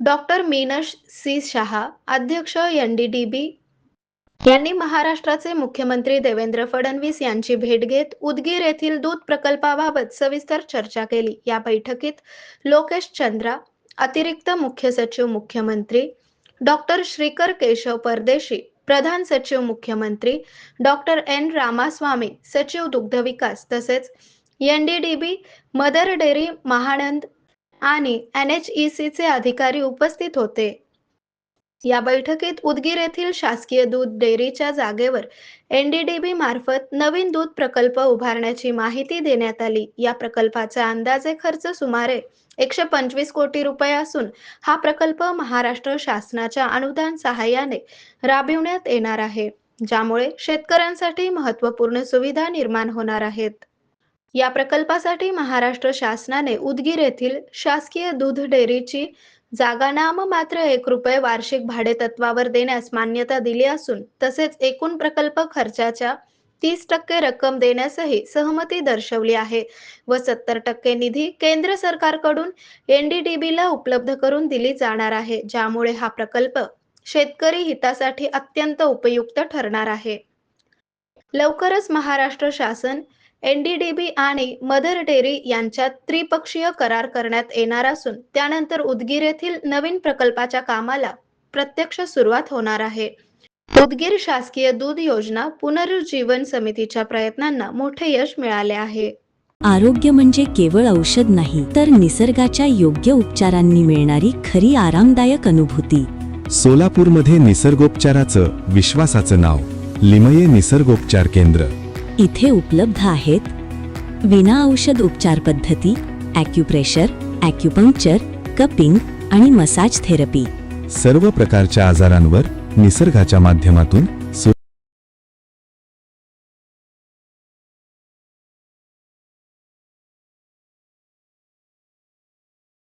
Doctor मीनश C Shah, अध्यक्ष NDDB यांनी महाराष्ट्राचे मुख्यमंत्री देवेंद्र फडणवीस यांची भेट घेत उदगीर येथील दूध प्रकल्पाबाबत सविस्तर चर्चा केली। या बैठकीत लोकेश चंद्रा, अतिरिक्त मुख्य सचिव मुख्यमंत्री, डॉक्टर श्रीकर केशव परदेशी, प्रधान सचिव मुख्यमंत्री, डॉक्टर एन रामास्वामी, सचिव दुग्धविकास तसेच एनडीडीबी, मदर डेअरी महानंद आणि NHECचे अधिकारी उपस्थित होते। या बैठकीत उदगीर येथील शासकीय दूध डेअरीच्या जागेवर एनडीडीबी मार्फत नवीन दूध प्रकल्प उभारण्याची माहिती देण्यात आली। या प्रकल्पाचा अंदाजे खर्च सुमारे 125 कोटी रुपये असून हा प्रकल्प महाराष्ट्र शासनाच्या अनुदान सहाय्याने राबविण्यात येणार आहे, ज्यामुळे शेतकऱ्यांसाठी महत्त्वपूर्ण सुविधा निर्माण होणार आहेत। या प्रकल्पासाठी महाराष्ट्र शासनाने उदगीर येथील शासकीय दूध डेअरीची जागा नाममात्र 1 रुपये वार्षिक भाडेतत्वावर देण्यास मान्यता दिली असून तसेच एकूण प्रकल्प खर्चाच्या 30% रक्कम देण्यासही सहमती दर्शवली आहे व 70% निधी केंद्र सरकारकडून एनडीडीबीला उपलब्ध करून दिली जाणार आहे, ज्यामुळे हा प्रकल्प शेतकरी हितासाठी अत्यंत उपयुक्त ठरणार आहे। लवकरच महाराष्ट्र शासन, एनडीडीबी आणि मदर डेअरी यांच्यात त्रिपक्षीय करार करण्यात येणार असून त्यानंतर उदगीर येथील नवीन प्रकल्पाच्या कामाला प्रत्यक्ष सुरुवात होणार आहे। उदगीर शासकीय दूध योजना पुनरुज्जीवन समितीच्या प्रयत्नांना मोठे यश मिळाले आहे। आरोग्य म्हणजे केवळ औषध नाही, तर निसर्गाच्या योग्य उपचारांनी मिळणारी खरी आरामदायक अनुभूती। सोलापूरमध्ये निसर्गोपचाराचं विश्वासाचं नाव लिमये निसर्गोपचार केंद्र। इथे उपलब्ध आहेत विना औषध उपचार पद्धती, ॲक्युप्रेशर, ॲक्युपंक्चर, कपिंग आणि मसाज थेरपी। सर्व प्रकारच्या आजारांवर निसर्गाच्या माध्यमातून